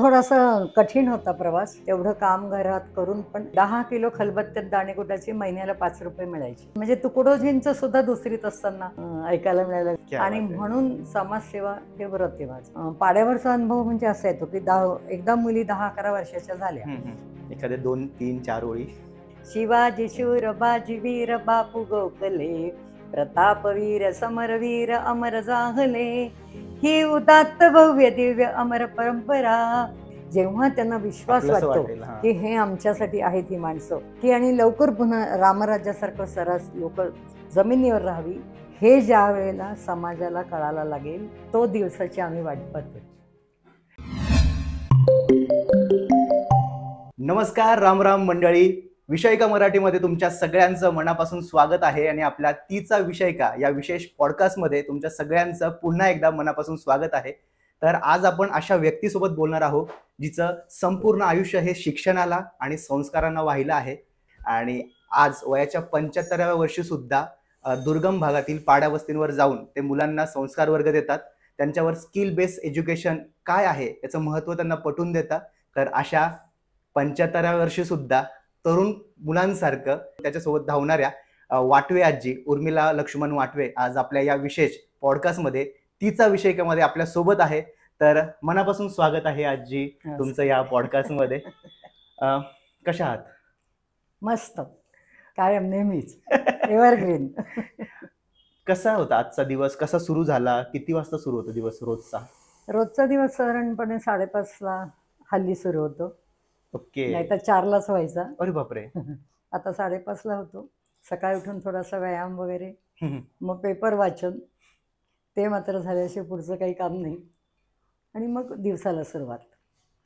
थोडासा कठीण होता प्रवास. तेवढं काम घरात करून पण 10 किलो खलबत्त्यात दाणेकुटाची महिन्याला 5 रुपये मिळायचे. म्हणजे तुकडोजींचं सुद्धा दुसरीत असताना ऐकायला मिळालं. आणि म्हणून समाजसेवा हे व्रत आहे माझं. पाड्यावरचा अनुभव म्हणजे असा येतो की एकदा मुली 10-11 वर्षाच्या झाल्या. एखाद्या 2, 3, 4 ओळी. शिवाजी शूर बाजीवीर बापू गोखले, प्रतापवीर समरवीर अमर जाहले, ही उदात्त भव्य दिव्य अमर परंपरा. जेव्हा त्यांना विश्वास वाटतो की हे आमच्यासाठी आहेत ही माणसं, की आणि लवकर पुन्हा रामराज्यासारखं सरस लोक जमिनीवर राहावी, हे ज्या वेळेला समाजाला कळायला लागेल तो दिवसाची आम्ही वाट पाहतो. नमस्कार, राम राम मंडळी. विषयिका मराठीमध्ये तुमच्या सगळ्यांचं मनापासून स्वागत आहे. आणि आपल्या तीचा विषयिका या विशेष पॉडकास्टमध्ये तुमच्या सगळ्यांचं पुन्हा एकदा मनापासून स्वागत आहे. तर आज आपण अशा व्यक्तीसोबत बोलणार आहोत जिचं संपूर्ण आयुष्य हे शिक्षणाला आणि संस्कारांना वाहिलं आहे. आणि आज वयाच्या 75व्या वर्षी सुद्धा दुर्गम भागातील पाड्या वस्तींवर जाऊन ते मुलांना संस्कार वर्ग देतात. त्यांच्यावर स्किल बेस्ड एज्युकेशन काय आहे याचं महत्त्व त्यांना पटवून देतात. तर अशा 75व्या वर्षी सुद्धा तरुण मुलांसारखं त्याच्यासोबत धावणाऱ्या वाटवे आजी उर्मिला लक्ष्मण वाटवे आज आपल्या या विशेष पॉडकास्टमध्ये तीचा विषयिकामध्ये आपल्या सोबत आहे. तर मनापासून स्वागत आहे आजी तुमचं या पॉडकास्टमध्ये. कशा आहात? मस्त, कायम नेहमीच एव्हरग्रीन. कसा होता आजचा दिवस? कसा सुरू झाला? किती वाजता सुरू होतो दिवस रोजचा दिवस साधारणपणे 5:30ला हल्ली सुरू होतो. ओके. नाही तर 4लाच व्हायचा. अरे बापरे. आता 5:30ला होतो. सकाळी उठून थोडासा व्यायाम वगैरे, मग पेपर वाचन, ते मात्र झाल्याशिवाय पुढचं काही काम नाही. आणि मग दिवसाला सुरुवात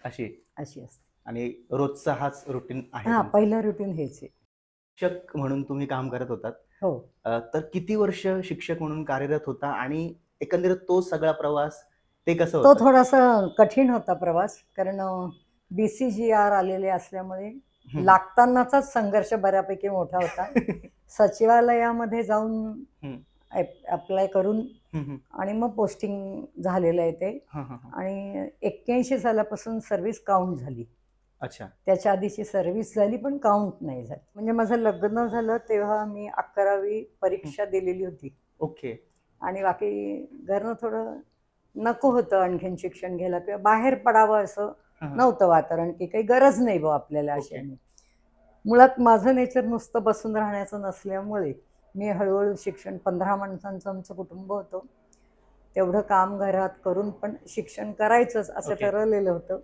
अशी असते. आणि रोजचा हाच रुटीन आहे? हा, पहिलं रुटीन हेच आहे. शिक्षक म्हणून तुम्ही काम करत होतात. हो. तर किती वर्ष शिक्षक म्हणून कार्यरत होता आणि एकंदरीत तो सगळा प्रवास ते कसं होता? तो थोडासा कठीण होता प्रवास, कारण BCGR आलेले असल्यामुळे लागतानाचाच संघर्ष बऱ्यापैकी मोठा होता. सचिवालयामध्ये जाऊन अप्लाय करून आणि मग पोस्टिंग झालेलं आहे ते. आणि 81 सालापासून सर्व्हिस काउंट झाली. अच्छा. त्याच्या आधीची सर्व्हिस झाली पण काउंट नाही झाली. म्हणजे माझं लग्न झालं तेव्हा मी 11वी परीक्षा दिलेली होती. ओके. आणि बाकी घरनं थोडं नको होतं आणखीन शिक्षण घ्यायला किंवा बाहेर पडावं असं नव्हतं वातावरण, की काही गरज नाही बा आपल्याला अशा. मुळात माझं नेचर नुसतं बसून राहण्याचं नसल्यामुळे मी हळूहळू शिक्षण, 15 माणसांचं आमचं कुटुंब होतं, तेवढं काम घरात करून पण शिक्षण करायचंच असं ठरवलेलं होतं.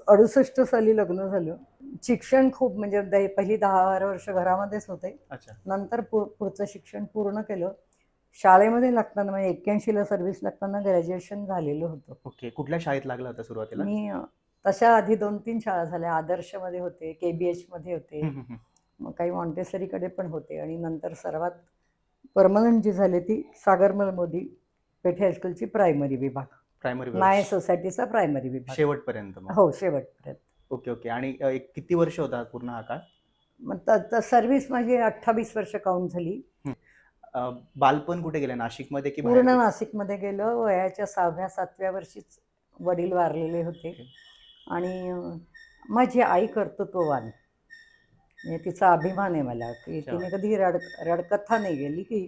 68 साली लग्न झालं. शिक्षण खूप म्हणजे पहिली 10-12 वर्ष घरामध्येच होते. नंतर पुढचं शिक्षण पूर्ण केलं. शाळेमध्ये लागताना म्हणजे 81ला सर्व्हिस लागताना ग्रॅज्युएशन झालेलं होतं. ओके. कुठल्या शाळेत लागला होता सुरुवातीला? मी तशा आधी 2-3 शाळा झाल्या. आदर्शमध्ये होते, KBH मध्ये होते, मग काही मॉन्टेसरीकडे पण होते. आणि नंतर सर्वात परमनंट जी झाली ती सागरमल मोदी पेठे हायस्कूलची प्रायमरी विभाग, नाय सोसायटीचा प्रायमरी विभाग शेवटपर्यंत. हो, शेवटपर्यंत. Okay okay. आणि किती वर्ष होता पूर्ण हा काळ? मग सर्व्हिस माझी 28 वर्ष काउंट झाली. बालपण कुठे गेलं? नाशिकमध्ये की पूर्ण नाशिकमध्ये गेलं. वयाच्या 6व्या-7व्या वर्षीच वडील वारलेले होते. आणि माझी आई कर्तृत्ववान, म्हणजे तिचा अभिमान आहे मला की तिने कधी रडकथा नाही गेली की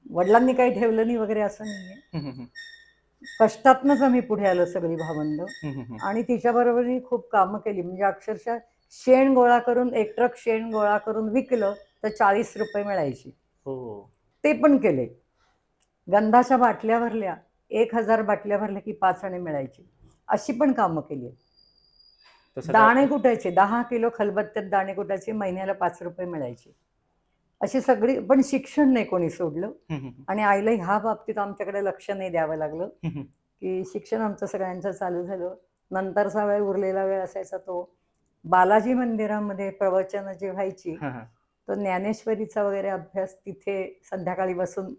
वडिलांनी काही ठेवलं नाही वगैरे असं नाहीये. कष्टातनंच आम्ही पुढे आलो सगळी भावंड. आणि तिच्याबरोबरही खूप कामं केली. म्हणजे अक्षरशः शेण गोळा करून, 1 ट्रक शेण गोळा करून विकलं तर 40 रुपये मिळायचे. ते पण केले. गंधाच्या बाटल्या भरल्या, 1000 बाटल्या भरल्या की 5 आणे मिळायचे. अशी पण कामं केली. दाणे कुटायचे, 10 किलो खलबत्त्यात दाणे कुटायचे, महिन्याला 5 रुपये मिळायचे. अशी सगळी. पण शिक्षण नाही कोणी सोडलं. आणि आईला ह्या बाबतीत आमच्याकडे लक्ष नाही द्यावं लागलं की शिक्षण आमचं सगळ्यांचं चालू झालं. नंतरचा वेळ, उरलेला वेळ असायचा तो बालाजी मंदिरामध्ये प्रवचनं जी व्हायची, तो ज्ञानेश्वरीचा वगैरे अभ्यास तिथे संध्याकाळी बसून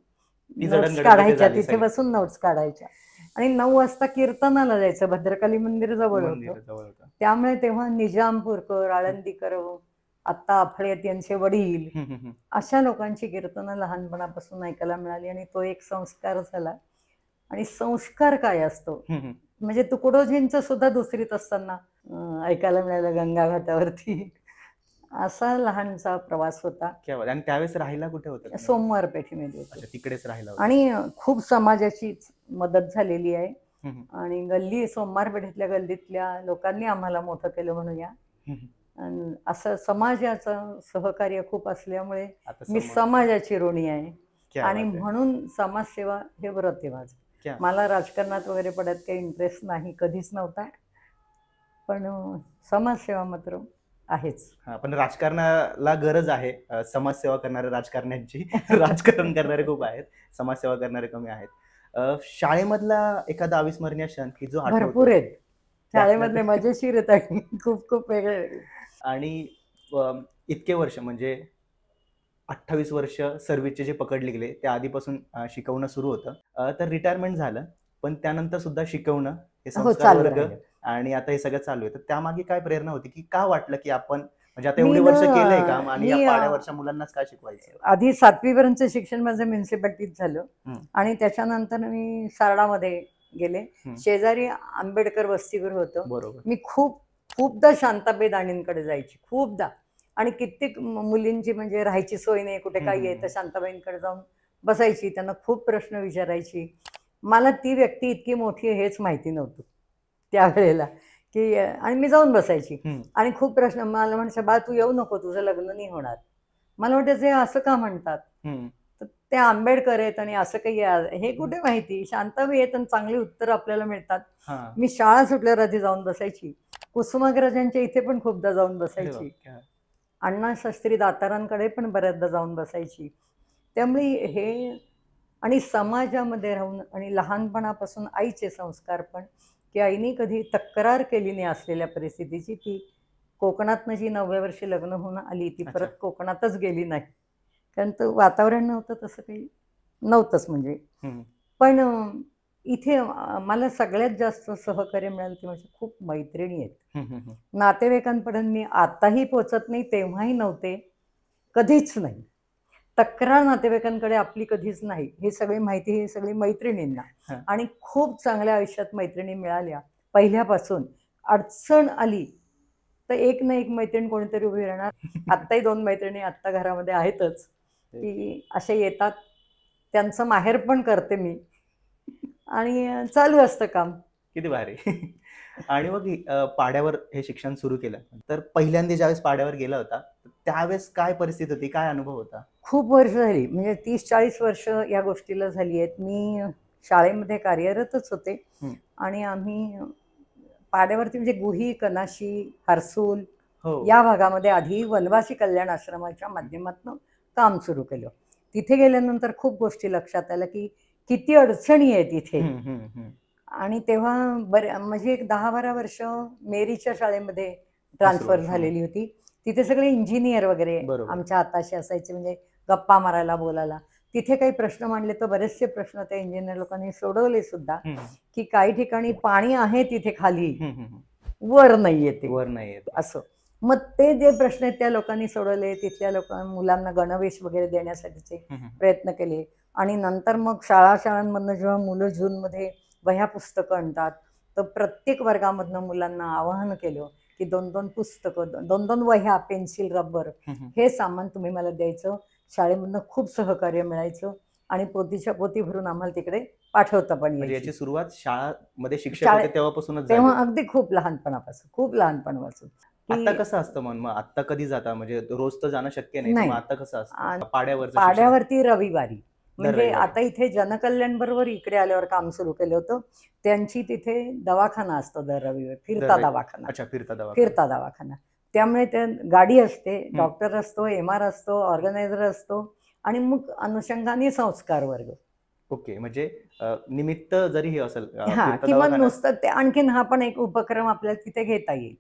नोट्स काढायच्या, तिथे बसून नोट्स काढायच्या. आणि 9 वाजता कीर्तनाला जायचं. भद्रकाली मंदिर जवळ होतं, त्यामुळे तेव्हा निजामपूरकर, आळंदीकर, आत्ता आफळेत यांचे वडील, अशा लोकांची कीर्तनं लहानपणापासून ऐकायला मिळाली. आणि तो एक संस्कार झाला. आणि संस्कार काय असतो म्हणजे तुकडोजींचं सुद्धा दुसरीत असताना ऐकायला मिळालं गंगा घाटावरती. असा लहानसा प्रवास होता. क्या बात. आणि त्यावेळेस राहायला कुठे होतं तुम्ही? सोमवार पेठेमध्ये होतो. अच्छा, तिकडेच राहायला होतं. आणि खूप समाजाची मदत झालेली आहे. हम्म, आणि गल्ली सोमवार पेठेतल्या गल्लीतल्या लोकांनी आम्हाला मोठं केलं म्हणूया. हम्म. आणि असं समाजाचं सहकार्य खूप असल्यामुळे आता मी समोर- समाजाची ऋणी आहे. क्या आणि बात आहे. म्हणून समाजसेवा हे व्रत आहे माझं. क्या मला राजकारणात वगैरे पडत काही इंटरेस्ट नाही, कधीच नव्हता. पण समाजसेवा मात्र आहेच. हा, पण राजकारणाला गरज आहे समाजसेवा करणाऱ्या राजकारण्यांची. राजकारण करणारे खूप आहेत, समाजसेवा करणारे कमी आहेत. शाळेमधला एखादा अविस्मरणीय क्षण की जो आठवतो? भरपूर आहेत शाळेमधले, मजेशीर आहेत आणि खूप खूप वेगळे. आणि इतके वर्ष म्हणजे 28 वर्ष सर्व्हिसचे जे पकडले गेले त्या आधीपासून शिकवणं सुरू होतं. तर रिटायरमेंट झालं, पण त्यानंतर सुद्धा शिकवणं हे हो, संस्कार चालू वर्ग राहिलं. आणि आता हे सगळं चालू आहे. तर त्यामागे काय प्रेरणा होती की का वाटलं की आपण म्हणजे आता मी एवढे वर्ष ना- केलंय काम आणि मी, या पाड्यावरच्या मुलांनाच काय शिकवायचं? आधी 7वी पर्यंतचं शिक्षण माझं म्युन्सिपाल्टीत झालं. हम्म. आणि त्याच्यानंतर मी सारडामध्ये गेले. हम्म. शेजारी आंबेडकर वसतिगृह होतं. बरोबर. मी खूपदा शांताबाई दाणींकडे जायची, खूपदा. आणि कित्येक मुलींची म्हणजे राहायची सोय नाही, कुठे काही आहे, तर शांताबाईंकडे जाऊन बसायची, त्यांना खूप प्रश्न विचारायची. मला ती व्यक्ती इतकी मोठी आहे हेच माहिती नव्हतं त्यावेळेला, की आणि मी जाऊन बसायची. हम्म. आणि खूप प्रश्न मला म्हणायचं, बा तू येऊ नको, तुझं लग्न नाही होणार. मला वाटायचं हे असं का म्हणतात, हम्म. तर ते आंबेडकर आहेत आणि असं काही हे कुठे माहिती, शांताबाई आहेत आणि चांगली उत्तरं आपल्याला मिळतात. हा. मी शाळा सुटल्यावर आधी जाऊन बसायची. कुसुमाग्रजांच्या इथे पण खूपदा जाऊन अरे वा, बसायची. क्या. अण्णा शास्त्री दातारांकडे पण बऱ्याचदा जाऊन बसायची. त्यामुळे हे आणि समाजामध्ये राहून आणि लहानपणापासून आईचे संस्कार पण, की आईने कधी तक्रार केली नाही असलेल्या परिस्थितीची. ती कोकणातनं जी 9व्या वर्षी लग्न होऊन आली, ती अच्छा. परत कोकणातच गेली नाही, कारण तो वातावरण नव्हतं, तसं काही नव्हतंच म्हणजे. हम्म. पण इथे मला सगळ्यात जास्त सहकार्य मिळालं ते म्हणजे खूप मैत्रिणी आहेत. हम्म. हम्म. नातेवाईकांपर्यंत मी आताही पोचत नाही, तेव्हाही नव्हते, कधीच नाही. तक्रार नातेवाईकांकडे आपली कधीच नाही, हे सगळी माहिती ही सगळी मैत्रिणींना. हा. आणि खूप चांगल्या आयुष्यात मैत्रिणी मिळाल्या पहिल्यापासून. अडचण आली तर एक ना एक मैत्रीण कोणीतरी उभी राहणार. आत्ताही 2 मैत्रिणी आत्ता घरामध्ये आहेतच, की असे येतात, त्यांचं माहेर पण करते मी आणि चालू असतं काम. किती भारी. आणि मग पाड्यावर हे शिक्षण सुरू केलं, तर पहिल्यांदा ज्यावेळेस पाड्यावर गेला होता त्यावेळेस काय परिस्थिती होती, काय अनुभव होता? खूप वर्ष झाली, म्हणजे 30-40 वर्ष या गोष्टीला झाली आहेत. मी शाळेमध्ये कार्यरतच होते. हम्म. आणि आम्ही पाड्यावरती म्हणजे गुही, कनाशी, हरसूल हो. या भागामध्ये आधी वनवासी कल्याण आश्रमाच्या माध्यमातून काम सुरू केलं. तिथे गेल्यानंतर खूप गोष्टी लक्षात आल्या, की किती अडचणी आहेत इथे. हम्म. हम्म. हम्म. आणि तेव्हा म्हणजे एक 10-12 वर्ष मेरीच्या शाळेमध्ये ट्रान्सफर हं. झालेली होती. तिथे सगळे इंजिनियर वगैरे बरोबर. आमच्या हाताशी असायचे, म्हणजे गप्पा मारायला, बोलायला. तिथे काही प्रश्न मांडले तर बरेचसे प्रश्न त्या इंजिनियर लोकांनी सोडवले सुद्धा, हम्म. की काही ठिकाणी पाणी आहे तिथे खाली, हम्म. हम्म. वर नाही येते, वर नाही येत. असं. मग ते जे प्रश्न आहेत त्या लोकांनी सोडवले. तिथल्या मुलांना गणवेश वगैरे देण्यासाठीचे हम्म. प्रयत्न केले. आणि नंतर मग शाळांमधनं जेव्हा मुलं जूनमध्ये वह्या पुस्तकं आणतात, तर प्रत्येक वर्गामधनं मुलांना आवाहन केलं, की 2-2 पुस्तकं, 2-2 वह्या, पेन्सिल, रबर हम्म. हे सामान तुम्ही मला द्यायचं. शाळेमधनं खूप सहकार्य मिळायचं आणि पोतीच्या पोती भरून आम्हाला तिकडे पाठवता पण म्हणजे यायची. याची सुरुवात शाळामध्ये शिक्षक होते तेव्हापासूनच झाली. तेव्हा अगदी खूप लहानपणापासून. आता कसं असतं मग आता कधी जाता, म्हणजे रोज तर जाणं शक्य नाही, नाही. मग आता कसं असतं पाड्यावरचं पाड्यावरती रविवारी, म्हणजे रविवारी. आता इथे जनकल्याण बरोबर इकडे आल्यावर काम सुरू केलं होतं. त्यांची तिथे दवाखाना असतो दर रविवारी, फिरता रविवारी. दवाखाना. अच्छा, फिरता दवाखाना. त्यामुळे त्या गाडी असते, डॉक्टर असतो, MR असतो, ऑर्गनायझर असतो आणि मग अनुषंगाने संस्कार वर्ग. ओके, म्हणजे निमित्त जरी हे असेल हा, फिरता किंवा दवाखाना- नुसतं ते आणखीन हा पण एक उपक्रम आपल्याला तिथे घेता येईल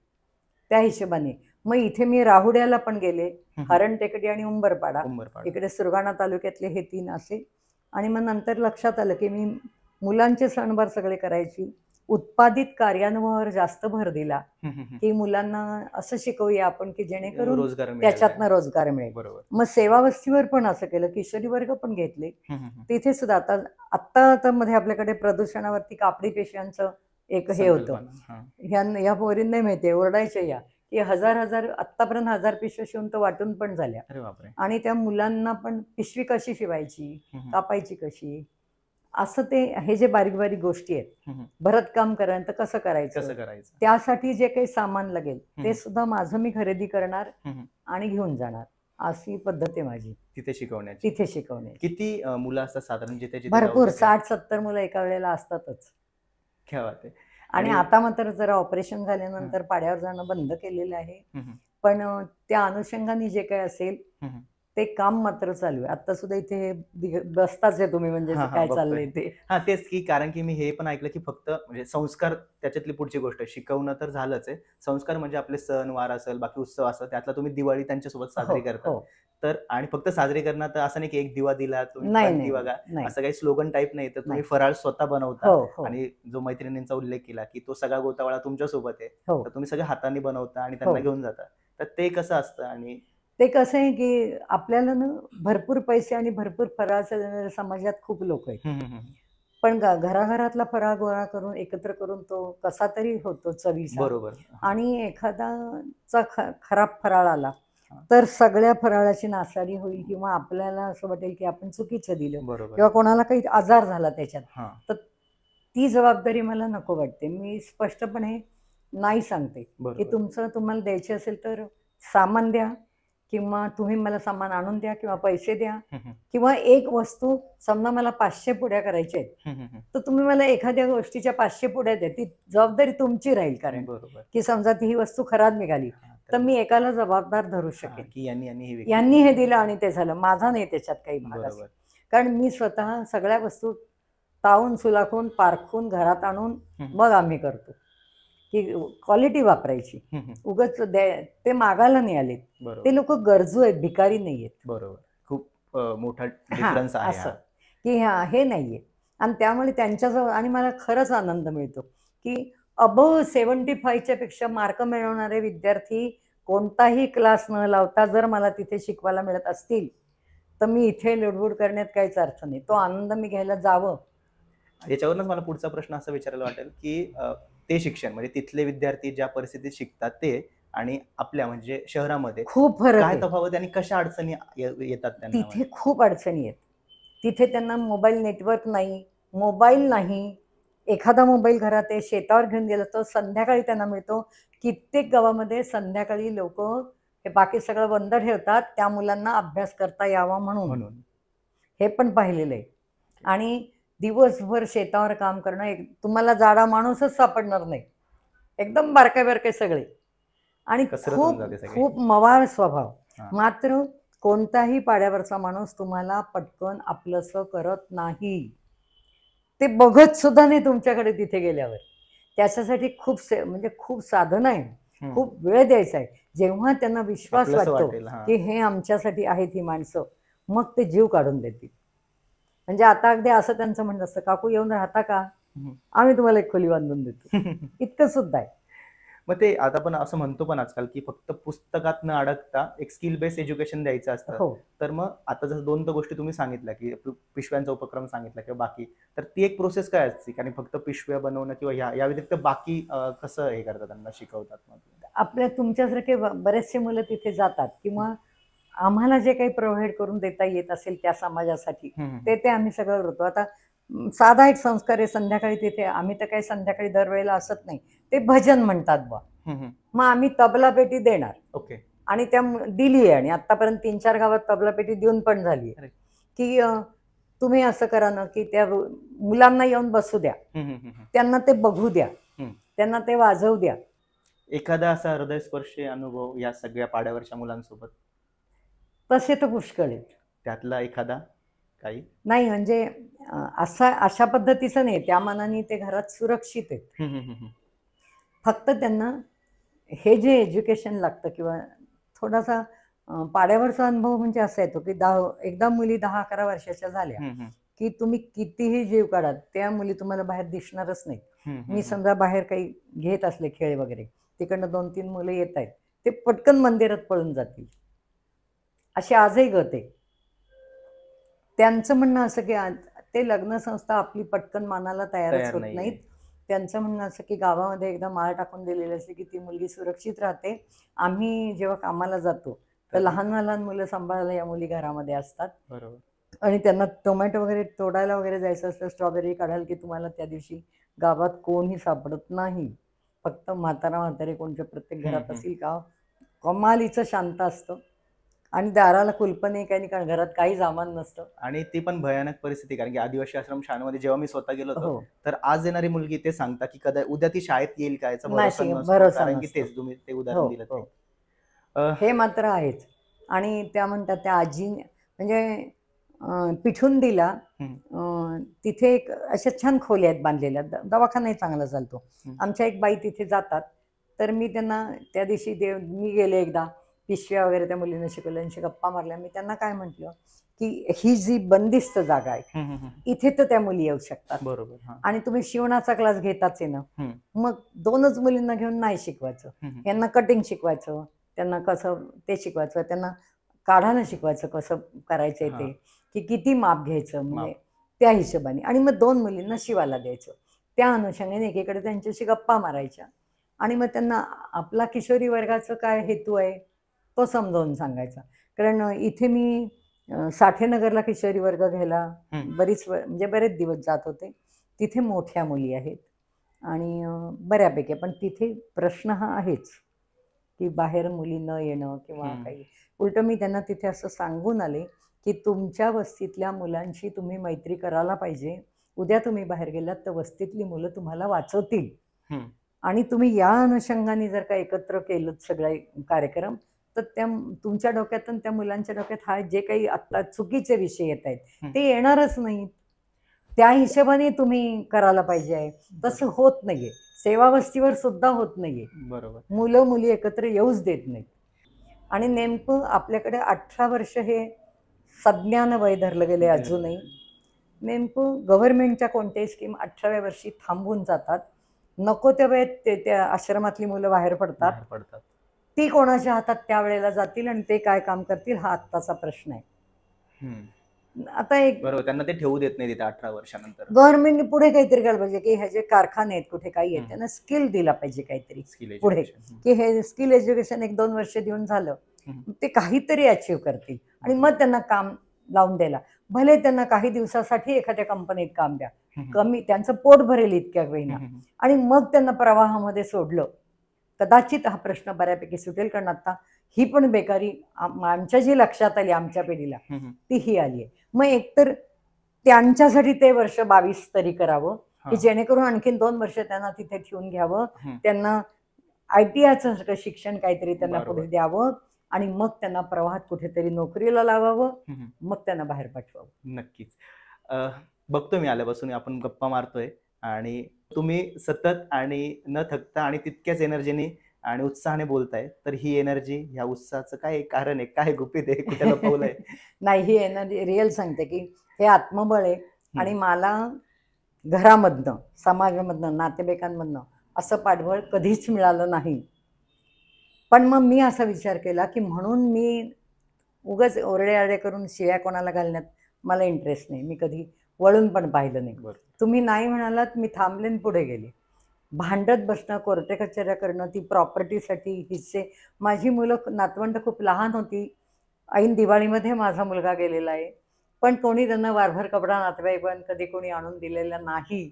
त्या हिशोबाने. मग इथे मी राहुड्याला पण गेले, हरण टेकडी आणि उंबरपाडा, उंबरपाडा. इकडे सुरगाणा तालुक्यातले हे 3 असे. आणि मग नंतर लक्षात आलं की मी मुलांचे सणवार सगळे करायची, उत्पादित कार्यानुभवावर जास्त भर दिला, की मुलांना असं शिकवूया आपण की जेणेकरून रोजगार मिळेल. त्याच्यातनं रोजगार मिळेल. बरोबर. मग सेवावस्तीवर पण असं केलं, किशोरी वर्ग पण घेतले. तिथे सुद्धा आता मध्ये आपल्याकडे प्रदूषणावरती कापडी पिशव्यांचं एक हे होतं. संकल्पना. हा. ह्या पोरींना नाही माहितीये, ओरडायच्या या की हजार आत्तापर्यंत 1000 पिशव्या शिवून तर वाटून पण झाल्या. अरे बापरे. आणि त्या मुलांना पण पिशवी कशी शिवायची, कापायची कशी, असं ते हे जे बारीक बारीक गोष्टी आहेत, भरतकाम करायचं कसं करायचं, त्यासाठी जे काही सामान लागेल ते सुद्धा माझं मी खरेदी करणार आणि घेऊन जाणार. अशी पद्धत आहे माझी तिथे शिकवण्याची. किती मुलं असतात साधारण जिथे भरपूर 60-70 मुलं एका वेळेला असतातच. क्या बात आहे. आणि आता मात्र जरा ऑपरेशन झाल्यानंतर पाड्यावर जाणं बंद केलेलं आहे, पण त्या अनुषंगाने जे काही असेल ते काम मात्र चालू आहे. आता सुद्धा इथे बसताच आहे तुम्ही, म्हणजे काय चाललंय ते. हा, तेच की, कारण की मी हे पण ऐकलं की फक्त म्हणजे संस्कार त्याच्यातली पुढची गोष्ट, शिकवणं तर झालंच आहे, संस्कार म्हणजे आपले सण वार असेल, बाकी उत्सव असेल, त्यातला तुम्ही दिवाळी त्यांच्यासोबत साजरी करता. तर आणि फक्त साजरी करणं तर असं नाही की एक दिवा दिला तुम्ही बघा, असं काही स्लोगन टाईप नाही, तर तुम्ही फराळ स्वतः बनवता. आणि जो मैत्रिणींचा उल्लेख केला की तो सगळा गोतावळा तुमच्या सोबत आहे, तर तुम्ही सगळं हाताने बनवता आणि त्यांना घेऊन जाता. तर ते कसं असतं? आणि ते कसं आहे की आपल्याला ना भरपूर पैसे आणि भरपूर फराळाचं समाजात खूप लोक आहेत, पण घराघरातला फराळ गोळा करून एकत्र करून तो कसा तरी होतो चवीचा. बरोबर. आणि एखादाचा खराब फराळ आला तर सगळ्या फराळाची नासाडी होईल, किंवा आपल्याला असं वाटेल की आपण चुकीचं दिलं, किंवा कोणाला काही आजार झाला त्याच्यात, तर ती जबाबदारी मला नको वाटते. मी स्पष्टपणे नाही सांगते की तुम्हाला द्यायचे असेल तर सामान द्या, किंवा तुम्ही मला सामान आणून द्या, किंवा पैसे द्या, किंवा एक वस्तू समजा मला 500 पुड्या करायच्या आहेत, तर तुम्ही मला एखाद्या गोष्टीच्या 500 पुड्या द्या, ती जबाबदारी तुमची राहील. कारण की समजा ती ही वस्तू खराब निघाली तर मी एकाला जबाबदार धरू शकेन की यांनी हे दिलं आणि ते झालं, माझा नाही त्याच्यात काही भाग असेल. कारण मी स्वतः सगळ्या वस्तू तावून सुलाखून पारखून घरात आणून मग आम्ही करतो की क्वालिटी वापरायची. उगाच ते मागायला नाही आले, ते लोक गरजू आहेत, भिकारी नाही आहेत. बरोबर. खूप मोठा डिफरन्स आहे असं की हे नाहीये. आणि त्यामुळे त्यांच्याजवळ, आणि मला खरंच आनंद मिळतो की अबोव 75च्या पेक्षा मार्क मिळवणारे विद्यार्थी कोणताही क्लास न लावता जर मला तिथे शिकवायला मिळत असतील तर मी इथे लुडबुड करण्यात काहीच अर्थ नाही. तो आनंद मी घ्यायला जावं. याच्यावरूनच मला पुढचा प्रश्न असा विचारायला वाटेल की ते शिक्षण म्हणजे तिथले विद्यार्थी ज्या परिस्थितीत शिकतात ते आणि आपल्या म्हणजे शहरामध्ये खूप फरक काय आहे. तफावत आणि कशा अडचणी येतात त्यांना? तिथे खूप अडचणी आहेत. तिथे त्यांना मोबाईल नेटवर्क नाही, मोबाईल नाही. एखादा मोबाईल घरात आहे, शेतावर घेऊन गेला तो संध्याकाळी त्यांना मिळतो. कित्येक गावामध्ये संध्याकाळी लोक हे बाकी सगळं बंद ठेवतात त्या मुलांना अभ्यास करता यावा म्हणून. हे पण पाहिलेलं आहे. आणि दिवसभर शेतावर काम करणं, तुम्हाला जाडा माणूसच सापडणार नाही, एकदम बारकाय बारकाय सगळे, आणि खूप खूप मवाळ स्वभाव. मात्र कोणताही पाड्यावरचा माणूस तुम्हाला पटकन आपलंसं करत नाही, ते बघत सुद्धा नाही तुमच्याकडे तिथे गेल्यावर. त्याच्यासाठी खूप साधन आहे, खूप वेळ द्यायचा आहे. जेव्हा त्यांना विश्वास वाटतो की हे आमच्यासाठी आहेत ही माणसं, मग ते जीव काढून देतील. म्हणजे आता अगदी असं त्यांचं म्हणणं असतं, काकू येऊन राहता का, आम्ही तुम्हाला एक खोली बांधून देतो, इतकं सुद्धा आहे. मग ते आता पण असं म्हणतो पण आजकाल की फक्त पुस्तकात न अडकता एक स्किल बेस्ड एज्युकेशन द्यायचं असतं. तर मग आता जसं दोन गोष्टी तुम्ही सांगितल्या की पिशव्यांचा उपक्रम सांगितला किंवा बाकी, तर ती एक प्रोसेस काय असते? कारण फक्त पिशव्या बनवणं किंवा या व्यतिरिक्त बाकी कसं हे करतात, त्यांना शिकवतात? आपल्या तुमच्यासारखे बरेचसे मुलं तिथे जातात, किंवा आम्हाला जे काही प्रोव्हाइड करून देता येत असेल त्या समाजासाठी ते आम्ही सगळं करतो. आता साधा एक संस्कार आहे, संध्याकाळी तिथे आम्ही तर काही संध्याकाळी दरवेळेला असत नाही, ते भजन म्हणतात बा, मग आम्ही तबला पेटी देणार. आणि त्या दिली आहे, आणि आतापर्यंत 3-4 गावात तबला पेटी देऊन पण झाली की तुम्ही असं करा ना की त्या मुलांना येऊन बसू द्या, त्यांना ते बघू द्या, त्यांना ते वाजवू द्या. एखादा असा हृदयस्पर्शी अनुभव या सगळ्या पाड्यावरच्या मुलांसोबत? तसे तर पुष्कळ आहेत. त्यातला एखादा काही? नाही, म्हणजे अशा पद्धतीचं नाही, त्या मानाने ते घरात सुरक्षित आहेत. फक्त त्यांना हे जे एज्युकेशन लागतं, किंवा थोडासा पाड्यावरचा अनुभव म्हणजे असा येतो की एकदा मुली 10-11 वर्षाच्या झाल्या की तुम्ही कितीही जीव काढा, त्या मुली तुम्हाला बाहेर दिसणारच नाही. मी समजा बाहेर काही घेत असले खेळ वगैरे, तिकडनं 2-3 मुलं येत आहेत, ते पटकन मंदिरात पळून जातील. अशी आजही गत आहे. त्यांचं म्हणणं असं की ते लग्न संस्था आपली पटकन मानायला तयारच होत नाहीत, त्यांचं म्हणणं असं की गावामध्ये एकदा माळ टाकून दिलेली असते की ती मुलगी सुरक्षित राहते. आम्ही जेव्हा कामाला जातो तर लहान लहान मुलं सांभाळायला या मुली घरामध्ये असतात. बरोबर. आणि त्यांना टोमॅटो वगैरे तोडायला वगैरे जायचं असतं, स्ट्रॉबेरी काढाल की तुम्हाला त्या दिवशी गावात कोणी सापडत नाही. फक्त म्हातारे कोणत्या प्रत्येक घरात असतील का कमालीचं शांत असतं. आणि दाराला कुलप नाही काही नाही, कारण घरात काही सामान नसतं. आणि ती पण भयानक परिस्थिती, कारण की आदिवासी आश्रम शाळेमध्ये जेव्हा मी स्वतः गेलो होतो हो तर आज येणारी मुलगी ते सांगता की कदा उद्या ती शाळेत येईल का याचा भरोसा नाही, नसतो, भरोसा कारण की नसतो. तेच तुम्ही ते हो उदाहरण दिलं हो ते. हे मात्र आहेच. आणि त्या म्हणतात त्या आजी म्हणजे पिठून दिला तिथे एक अशा छान खोल्या आहेत बांधलेल्या, दवाखानाही चांगला चालतो. आमच्या एक बाई तिथे जातात, तर मी त्यांना त्या दिवशी मी गेले एकदा पिशव्या वगैरे त्या मुलींना शिकवल्यांशी गप्पा मारल्या. मी त्यांना काय म्हटलं की ही जी बंदिस्त जागा आहे इथे तर त्या मुली येऊ शकतात. बरोबर. आणि तुम्ही शिवणाचा क्लास घेताच आहे ना, मग 2च मुलींना घेऊन नाही शिकवायचं. यांना कटिंग शिकवायचं, त्यांना कसं ते शिकवायचं, त्यांना काढायला शिकवायचं कसं करायचंय ते, की किती माप घ्यायचं म्हणजे त्या हिशोबाने. आणि मग 2 मुलींना शिवायला द्यायचं. त्या अनुषंगाने एकीकडे त्यांच्याशी गप्पा मारायच्या आणि मग त्यांना आपला किशोरी वर्गाचं काय हेतू आहे तो समजावून सांगायचा. कारण इथे मी साठेनगरला किशोरी वर्ग घ्यायला म्हणजे बरेच दिवस जात होते. तिथे मोठ्या मुली आहेत आणि बऱ्यापैकी, पण तिथे प्रश्न हा आहेच की बाहेर मुली न येणं किंवा काही. उलटं मी त्यांना तिथे असं सांगून आले की तुमच्या वस्तीतल्या मुलांशी तुम्ही मैत्री करायला पाहिजे. उद्या तुम्ही बाहेर गेलात तर वस्तीतली मुलं तुम्हाला वाचवतील. आणि तुम्ही या अनुषंगाने जर का एकत्र केलं सगळे कार्यक्रम तर त्या तुमच्या डोक्यात आणि त्या मुलांच्या डोक्यात हा जे काही आत्ता चुकीचे विषय येत आहेत ते येणारच नाहीत. त्या हिशोबाने तुम्ही करायला पाहिजे. तसं होत नाहीये. सेवावस्तीवर सुद्धा होत नाहीये. बरोबर. मुलं मुली एकत्र येऊच देत नाहीत. आणि नेमकं आपल्याकडे 18 वर्ष हे सज्ञान वय धरलं गेले अजूनही. नेमकं गव्हर्नमेंटच्या कोणत्याही स्कीम 18व्या वर्षी थांबून जातात. नको त्या वेळेत त्या आश्रमातली मुलं बाहेर पडतात. ती कोणाच्या हातात त्यावेळेला जातील आणि ते काय काम करतील हा आत्ताचा प्रश्न आहे. आता एक बरोबर, त्यांना ते ठेवू देत नाही तिथे 18 वर्षानंतर. गव्हर्नमेंटने पुढे काहीतरी करायला पाहिजे की हे जे कारखाने आहेत कुठे काही आहेत त्यांना स्किल दिला पाहिजे काहीतरी पुढे, की हे स्किल एज्युकेशन 1-2 वर्ष देऊन झालं ते काहीतरी अचीव करतील आणि मग त्यांना काम लावून द्यायला. भले त्यांना काही दिवसासाठी एखाद्या कंपनीत काम द्या, कमी त्यांचं पोट भरेल इतक्या वेळेला, आणि मग त्यांना प्रवाहामध्ये सोडलं कदाचित हा प्रश्न बऱ्यापैकी सुटेल. कारण आता ही पण बेकारी आमच्या जी लक्षात आली आमच्या पिढीला ती ही आली आहे. मग एकतर त्यांच्यासाठी ते वर्ष 22 तरी करावं की जेणेकरून आणखीन 2 वर्ष त्यांना तिथे ठेवून घ्यावं, त्यांना ITIचं शिक्षण काहीतरी त्यांना पुढे द्यावं आणि मग त्यांना प्रवाहात कुठेतरी नोकरीला लावावं, मग त्यांना बाहेर पाठवावं. नक्कीच. बघतो मी आल्यापासून आपण गप्पा मारतोय आणि तुम्ही सतत आणि न थकता आणि तितक्याच एनर्जीने आणि उत्साहाने बोलताय, तर ही एनर्जी ह्या उत्साहाचं काय कारण आहे, काय गुपित आहे, कुठे लपवलंय? नाही, ही एनर्जी रिअल सांगते की हे आत्मबळ आहे. आणि मला घरामधनं, समाजामधनं, नातेवाईकांमधनं असं पाठबळ कधीच मिळालं नाही. पण मग मी असा विचार केला की म्हणून मी उगाच ओरडे करून शिव्या कोणाला घालण्यात मला इंटरेस्ट नाही. मी कधी वळून पण पाहिलं नाही. तुम्ही नाही म्हणालात मी थांबले पुढे गेले. भांडत बसणं, कोर्टे कचऱ्या करणं, ती प्रॉपर्टीसाठी हिस्से. माझी मुलं नातवंड खूप लहान होती. ऐन दिवाळीमध्ये माझा मुलगा गेलेला आहे, पण कोणी त्यांना वारभर कपडा नातेवाईक कधी कोणी आणून दिलेला नाही.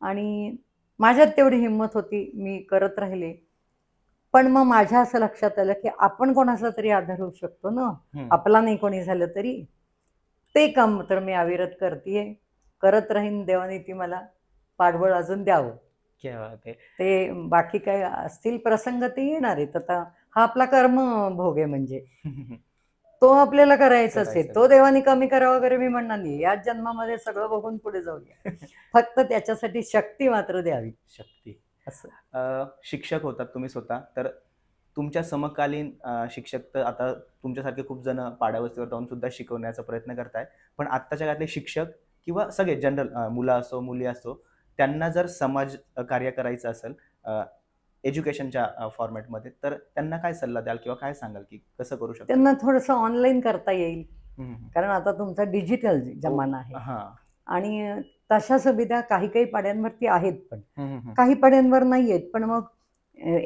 आणि माझ्यात तेवढी हिंमत होती, मी करत राहिले. पण मग माझ्या असं लक्षात आलं की आपण कोणाचा तरी आधार होऊ शकतो ना, आपला नाही कोणी झालं तरी. ते काम तर मी अविरत करतेय, करत राहीन. देवाने ती मला पाठबळ अजून द्यावं. ते बाकी काय असतील प्रसंग ते येणार आहेत. आता हा आपला कर्म भोग आहे, म्हणजे तो आपल्याला करायचाच आहे. तो देवाने कमी करावा वगैरे मी म्हणणार नाही. याच जन्मामध्ये सगळं बघून पुढे जाऊया. फक्त त्याच्यासाठी शक्ती मात्र द्यावी. शक्ती. असं शिक्षक होतात तुम्ही स्वतः, तर तुमच्या समकालीन शिक्षक तर आता तुमच्यासारखे खूप जण पाड्यावस्तीवर जाऊन सुद्धा शिकवण्याचा प्रयत्न करताय. पण आत्ताच्या काळातले शिक्षक किंवा सगळे जनरल मुलं असो मुली असो, त्यांना जर समाज कार्य करायचं असेल एज्युकेशनच्या फॉर्मॅटमध्ये, तर त्यांना काय सल्ला द्याल किंवा काय सांगाल की कसं करू शकतो? त्यांना थोडंसं ऑनलाईन करता येईल, कारण आता तुमचा डिजिटल जमाना आहे. आणि तशा सुविधा काही काही पाड्यांवरती आहेत, पण हम्म, हम्म, काही पाड्यांवर नाही आहेत. पण मग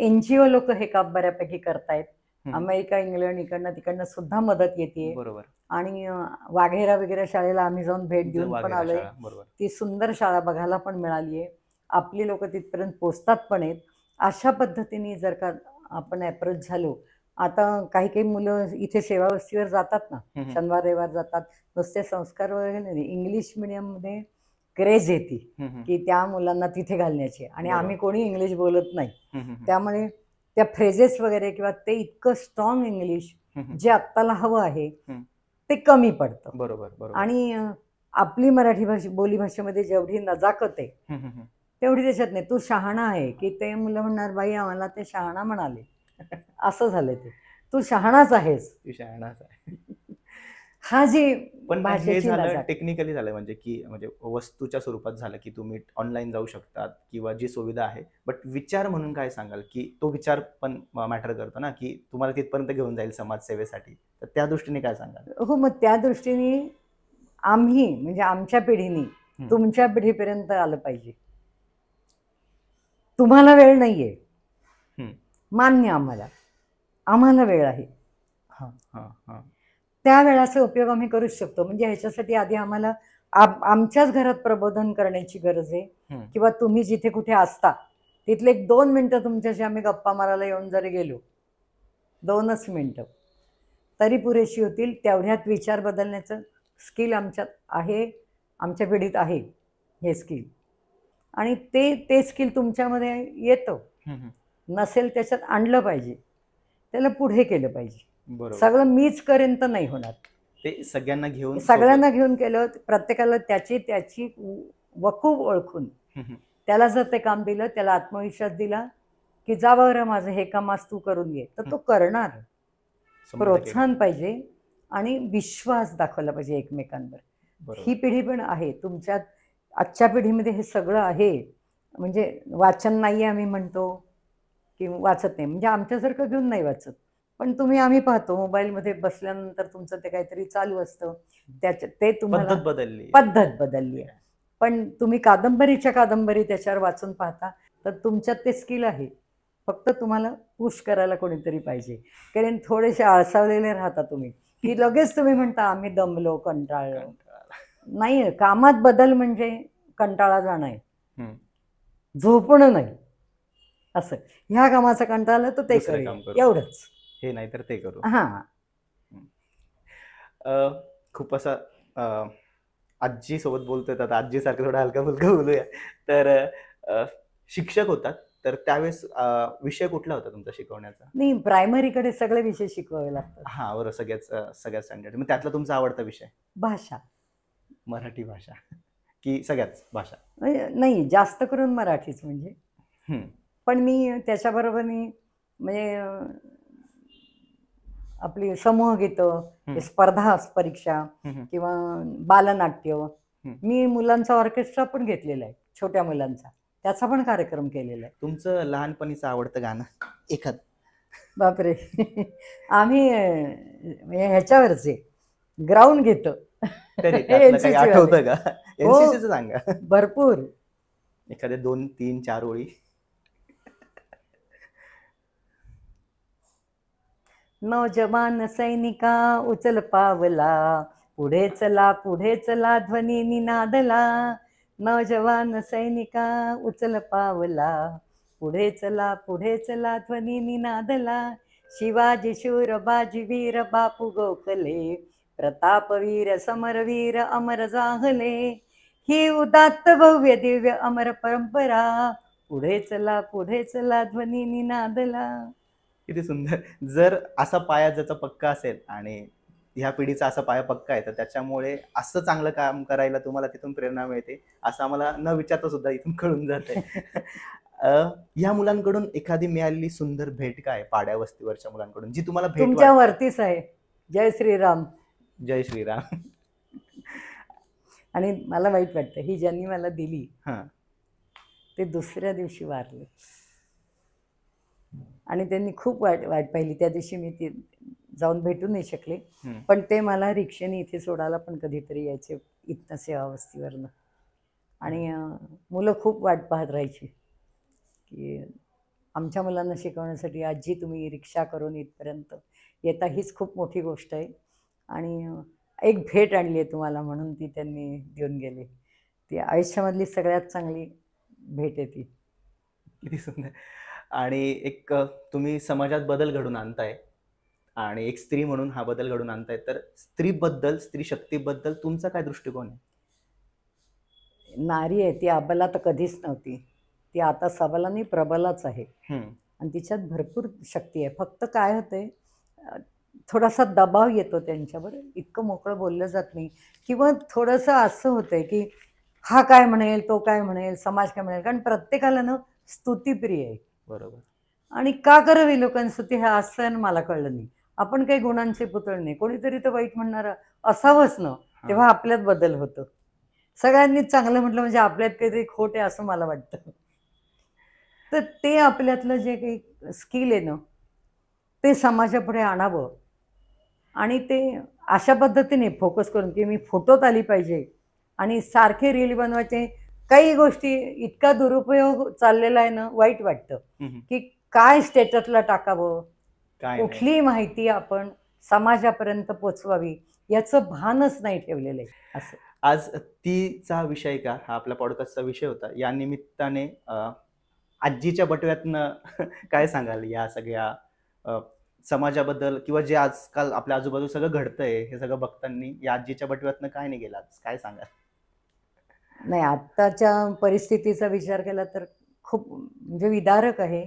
NGO लोक हे काम बऱ्यापैकी करतायत. हम्म. अमेरिका, इंग्लंड, इकडनं तिकडनं सुद्धा मदत येते. बरोबर. आणि वाघेरा वगैरे शाळेला आम्ही जाऊन भेट देऊन पण वाघेरा आलोय. शाळा, बरोबर. ती सुंदर शाळा बघायला पण मिळाली आहे. आपली लोक तिथपर्यंत पोचतात पण आहेत. अशा पद्धतीने जर का आपण अप्रोच झालो. आता काही काही मुलं इथे सेवावस्तीवर जातात ना, हम्म, शनिवार रविवार जातात. नुसते संस्कार वगैरे नाही, इंग्लिश मीडियममध्ये क्रेज येते हम्म, हम्म, की त्या मुलांना तिथे घालण्याची. आणि बरोबर. आम्ही कोणी इंग्लिश बोलत नाही, हम्म, हम्म, त्यामुळे त्या फ्रेजेस वगैरे किंवा ते इतकं स्ट्रॉंग इंग्लिश हम्म, जे आत्ताला हवं आहे हम्म. ते कमी पडतं. बरोबर बरोबर. आणि आपली मराठी बोली भाषेमध्ये जेवढी नजाकत आहे हम्म, हम्म, हम्म. तेवढी त्याच्यात नाही. तू शहाणा आहे की ते मुलं म्हणणार, बाई आम्हाला ते शहाणा म्हणाले. असं झालं ते, तू शहाणाच आहेस. तू शहाणाच आहे. हा जी पण हे भाषेची झालं नजाकत. टेक्निकली झालं, म्हणजे वस्तूच्या स्वरूपात झालं की तुम्ही ऑनलाईन जाऊ शकतात किंवा जी सुविधा आहे. बट विचार म्हणून काय सांगाल, की तो विचार पण मॅटर करतो ना, की तुम्हाला तिथपर्यंत घेऊन जाईल समाजसेवेसाठी. तर त्या दृष्टीने काय सांगाल? हो, मग त्या दृष्टीने आम्ही म्हणजे आमच्या पिढीने तुमच्या पिढीपर्यंत आलं पाहिजे. तुम्हाला वेळ नाहीये, हम्म. मान्य, आम्हाला वेळ आहे. हा हा हा. त्या वेळाचा उपयोग आम्ही करूच शकतो. म्हणजे ह्याच्यासाठी आधी आम्हाला आमच्याच घरात प्रबोधन करण्याची गरज आहे. हम्म. किंवा तुम्ही जिथे कुठे असता तिथले 1-2 मिनिटं तुमच्याशी आम्ही गप्पा मारायला येऊन जरी गेलो, 2च मिनिटं तरी पुरेशी होतील. तेवढ्यात विचार बदलण्याचं स्किल आमच्यात आहे, आमच्या पिढीत आहे हे स्किल. आणि ते स्किल तुमच्यामध्ये येतं. हम्म, नसेल त्याच्यात आणलं पाहिजे, त्याला पुढे केलं पाहिजे. बरोबर. सगळं मीच करेन तर नाही होणार. ते सगळ्यांना घेऊन सगळ्यांना घेऊन केलं, प्रत्येकाला त्याची वकूफ ओळखून हम्म, त्याला जर ते काम दिलं, त्याला आत्मविश्वास दिला की जा बरं माझं हे काम आज तू करून घे, तर तो करणार. 100% प्रोत्साहन पाहिजे आणि विश्वास दाखवला पाहिजे एकमेकांवर. बरोबर. ही पिढी पण आहे तुमच्यात. आजच्या पिढीमध्ये हे सगळं आहे. म्हणजे वाचन नाही आम्ही म्हणतो की वाचत नाही, म्हणजे आमच्यासारखं घेऊन नाही वाचत. पण आम्ही पाहतो मोबाईलमध्ये बसल्यानंतर तुमचं ते काहीतरी चालू असतं, त्याच्यात ते तुम्हाला पद्धत बदलली आहे. पण तुम्ही कादंबरी त्याच्यावर वाचून पाहता, तर तुमच्यात ते स्किल आहे. फक्त तुम्हाला पुश करायला कोणीतरी पाहिजे. कारण थोडेसे आळसावलेले राहता तुम्ही, की लगेच तुम्ही म्हणता आम्ही दमलो, कंटाळलो. नाही, कामात बदल म्हणजे कंटाळा जाणं आहे, झोपणं नाही. असं ह्या कामाचा कंटाळा तर ते करू, एवढंच. हे नाही तर ते करू. हा. खूप असं आजी सोबत बोलतोय, आता आजी सारखं थोडं हलका फुलका बोलूया. तर शिक्षक होतात, तर त्यावेळेस विषय कुठला होता तुमचा शिकवण्याचा? नाही, प्रायमरीकडे सगळे विषय शिकवावे लागतात. हा बरोबर, सगळ्यात स्टँडर्ड. मग त्यातला तुमचा आवडता विषय? भाषा. मराठी भाषा की सगळ्याच भाषा? नाही, जास्त करून मराठीच. म्हणजे पण मी त्याच्याबरोबरनी म्हणजे आपली समूहगीतं, स्पर्धा परीक्षा किंवा बालनाट्य. मी मुलांचा ऑर्केस्ट्रा पण घेतलेला आहे, छोट्या मुलांचा, त्याचा पण कार्यक्रम केलेला आहे. तुमचं लहानपणीचं आवडतं गाणं एखाद? बापरे, आम्ही ह्याच्यावरचे ग्राउंड घेतो. काही आठवतं का? NCCचं सांगा. भरपूर. एखाद्या 2, 3, 4 ओळी. नौजवान सैनिका उचल पावला, पुढे चला पुढे चला ध्वनी निनादला. नौजवान सैनिका उचल पावला, पुढे चला पुढे चला ध्वनी निनादला. शिवाजी शूर बाजीवीर बापू गोखले, प्रतापवीर समरवीर अमर जाहले. ही उदात्त भव्य दिव्य अमर परंपरा, पुढे चला ध्वनी निनादला. किती सुंदर. जर असा पाया ज्याचा पक्का असेल आणि ह्या पिढीचा असा पाया पक्का आहे, तर त्याच्यामुळे असं चांगलं काम करायला तुम्हाला तिथून प्रेरणा मिळते, असं आम्हाला न विचारता सुद्धा इथून कळून जाते. ह्या मुलांकडून एखादी मिळालेली सुंदर भेट काय, पाड्या वस्तीवरच्या मुलांकडून, जी तुम्हाला भेट तुमच्या वरतीच आहे? जय श्रीराम. जय श्रीराम. आणि मला वाईट वाटतं, ही ज्यांनी मला दिली हा, ते दुसऱ्या दिवशी वारले. आणि त्यांनी खूप वाईट पाहिली. त्या दिवशी मी ती जाऊन भेटू नाही शकले, पण ते मला रिक्षेने इथे सोडायला पण कधीतरी यायचे, इथनं सेवावस्तीवरनं. आणि मुलं खूप वाट पाहत राहायची की आमच्या मुलांना शिकवण्यासाठी आजी तुम्ही रिक्षा करून इथपर्यंत येता, हीच खूप मोठी गोष्ट आहे. आणि एक भेट आणली आहे तुम्हाला म्हणून ती त्यांनी देऊन गेले. ती आयुष्यामधली सगळ्यात चांगली भेट आहे ती. किती सुंदर. आणि एक तुम्ही समाजात बदल घडवून आणताय आणि एक स्त्री म्हणून हा बदल घडवून आणताय, तर स्त्रीबद्दल, स्त्री शक्तीबद्दल तुमचा काय दृष्टिकोन आहे? नारी आहे ती अबला तर कधीच नव्हती. ती आता सबला नाही प्रबलाच आहे. हम्म. आणि तिच्यात भरपूर शक्ती आहे. फक्त काय होते, थोडासा दबाव येतो त्यांच्यावर, इतकं मोकळं बोललं जात नाही. किंवा थोडंसं असं होतंय की हा काय म्हणेल, तो काय म्हणेल, समाज काय म्हणेल, कारण प्रत्येकाला ना स्तुतीप्रिय आहे. बरोबर. आणि का करावी लोकांनी स्तुती, हे असं मला कळलं नाही. आपण काही गुणांचे पुतळे नाही, कोणीतरी तर वाईट म्हणणारं असावंच ना, तेव्हा आपल्यात बदल होतो. सगळ्यांनी चांगलं म्हटलं म्हणजे आपल्यात काहीतरी खोट आहे असं मला वाटतं. तर ते आपल्यातलं जे काही स्किल आहे ना, ते समाजापुढे आणावं. आणि ते अशा पद्धतीने फोकस करून की मी फोटोत आली पाहिजे आणि सारखे रील बनवायचे. काही गोष्टी इतका दुरुपयोग चाललेला आहे ना, वाईट वाटतं की काय स्टेटसला टाकावं, कुठली माहिती आपण समाजापर्यंत पोचवावी याचं भानच नाही ठेवलेलं आहे. असं आज तीचा विषय का हा आपला पॉडकास्टचा विषय होता. या निमित्ताने आजीच्या बटव्यातनं काय सांगाल या सगळ्या समाजाबद्दल, किंवा जे आजकाल आपल्या आजूबाजू सगळं घडतंय हे सगळं बघताना या आजीच्या बटव्यातनं काय नाही गेला, काय सांगाल? नाही, आत्ताच्या परिस्थितीचा विचार केला तर खूप म्हणजे विदारक आहे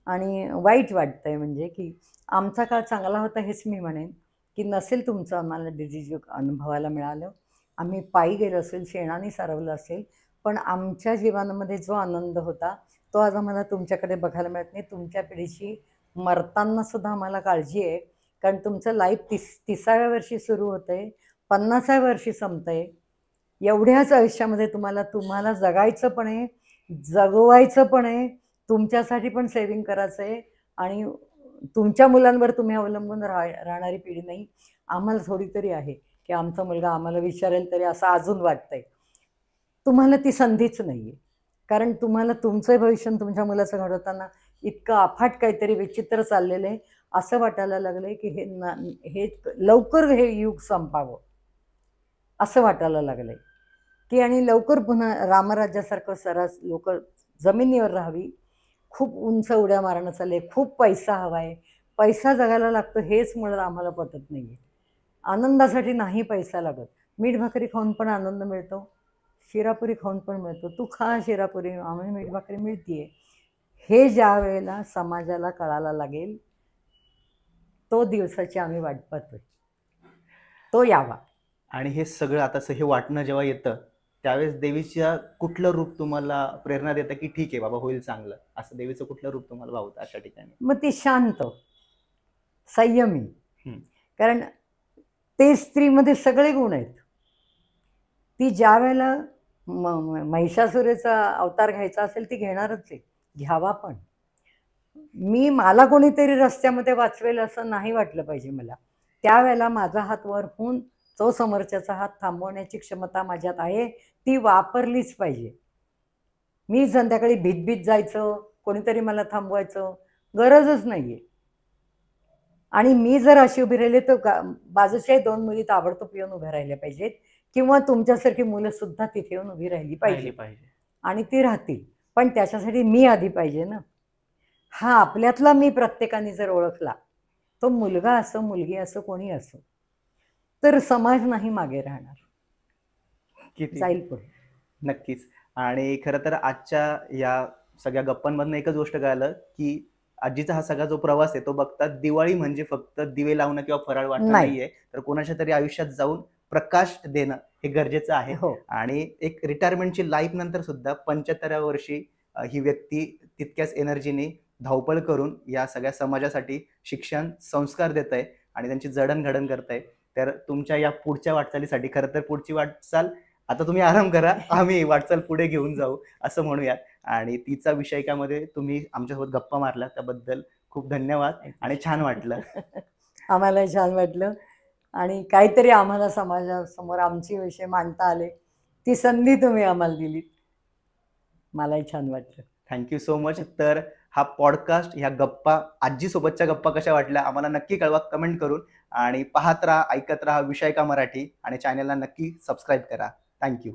आणि वाईट वाटतंय. म्हणजे की आमचा काळ चांगला होता हेच मी म्हणेन. की नसेल तुमचं आम्हाला डिजिटल अनुभवायला मिळालं, आम्ही पायी गेलो असेल, शेणाने सारवलं असेल, पण आमच्या जीवनामध्ये जो आनंद होता तो आज आम्हाला तुमच्याकडे बघायला मिळत नाही. तुमच्या पिढीची मरताना सुद्धा आम्हाला काळजी आहे, कारण तुमचं लाईफ 30व्या वर्षी सुरू होतंय, 50व्या वर्षी संपतंय. एवढ्याच आयुष्यामध्ये तुम्हाला जगायचं पण आहे, जगवायचं पण आहे, तुमच्यासाठी पण सेव्हिंग करायचं आहे. आणि तुमच्या मुलांवर तुम्ही अवलंबून राहणारी पिढी नाही. आम्हाला थोडी तरी आहे की आमचा मुलगा आम्हाला विचारेल तरी असं अजून वाटतंय. तुम्हाला ती संधीच नाही आहे, कारण तुम्हाला तुमचं भविष्य तुमच्या मुलाचं घडवताना इतकं अफाट काहीतरी विचित्र चाललेलं आहे. असं वाटायला लागलं आहे की हे लवकर हे युग संपावं असं वाटायला लागलं आहे की, आणि लवकर पुन्हा रामराज्यासारखं सरस लोक जमिनीवर राहावी. खूप उंच उड्या मारणं चालले, खूप पैसा हवा आहे, पैसा जगायला लागतो हेच मुळात आम्हाला पटत नाही आहे. आनंदासाठी नाही पैसा लागत. मीठ भाकरी खाऊन पण आनंद मिळतो, शिरापुरी खाऊन पण मिळतो. तू खा शिरापुरी, आम्ही मीठ भाकरी मिळतीये, हे ज्या वेळेला समाजाला कळायला लागेल तो दिवसाची आम्ही वाट पाहतोय, तो यावा. आणि हे सगळं आता हे वाटणं जेव्हा येतं त्यावेळेस देवीच्या कुठलं रूप तुम्हाला प्रेरणा देतं की ठीक आहे बाबा होईल चांगलं, असं देवीचं कुठलं रूप तुम्हाला भावतं अशा ठिकाणी? मग ती शांत, संयमी, कारण ते स्त्रीमध्ये सगळे गुण आहेत. ती ज्या वेळेला महिषासुरेचा अवतार घ्यायचा असेल ती घेणारच आहे, घ्यावा पण. मला कोणीतरी रस्त्यामध्ये वाचवेल असं नाही वाटलं पाहिजे मला. त्यावेळेला माझा हात वर होऊन तो समोरच्याचा हात थांबवण्याची क्षमता माझ्यात आहे, ती वापरलीच पाहिजे. मी संध्याकाळी भीत जायचं, कोणीतरी मला थांबवायचं गरजच नाहीये. आणि मी जर अशी उभी राहिली तर बाजूच्या 2 मुली ताबडतोब येऊन उभ्या राहिल्या पाहिजेत, किंवा तुमच्यासारखी मुलं सुद्धा तिथे येऊन उभी राहिली पाहिजे. आणि ती राहतील, पण त्याच्यासाठी मी आधी पाहिजे ना. हा आपल्यातला मी प्रत्येकाने जर ओळखला, तो मुलगा असो मुलगी असो कोणी असो, तर समाज नाही मागे राहणार, जाईल पुढे. नक्कीच. आणि खरं तर आजच्या या सगळ्या गप्पांमधून एकच गोष्ट कळालं की आजीचा हा सगळा जो प्रवास आहे तो बघता दिवाळी म्हणजे फक्त दिवे लावणं किंवा फराळ वाटणं नाहीये, तर कोणाच्या तरी आयुष्यात जाऊन प्रकाश देणं हे गरजेचं आहे. आणि एक रिटायरमेंटची लाईफ नंतर सुद्धा 75व्या वर्षी ही व्यक्ती तितक्याच एनर्जीने धावपळ करून या सगळ्या समाजासाठी शिक्षण संस्कार देत आहे आणि त्यांची जडणघडण करत आहे. तर तुमच्या या पुढच्या वाटचालीसाठी, खरं तर पुढची वाटचाल आता तुम्ही आराम करा, आम्ही वाटचाल पुढे घेऊन जाऊ असं म्हणूयात. आणि तिचा विषयकामध्ये तुम्ही आमच्यासोबत गप्पा मारला त्याबद्दल खूप धन्यवाद आणि छान वाटलं. आम्हाला छान वाटलं आणि काहीतरी आम्हाला समाजासमोर आमचे विषय मांडता आले, ती संधी तुम्ही आम्हाला दिली, मलाही छान वाटलं. Thank you so much. तर हा पॉडकास्ट, ह्या गप्पा, आजीसोबतच्या गप्पा कशा वाटल्या आम्हाला नक्की कळवा कमेंट करून. आणि पाहत राहा, ऐकत राहा विषय का मराठी, आणि चॅनलला नक्की सबस्क्राईब करा. थँक्यू.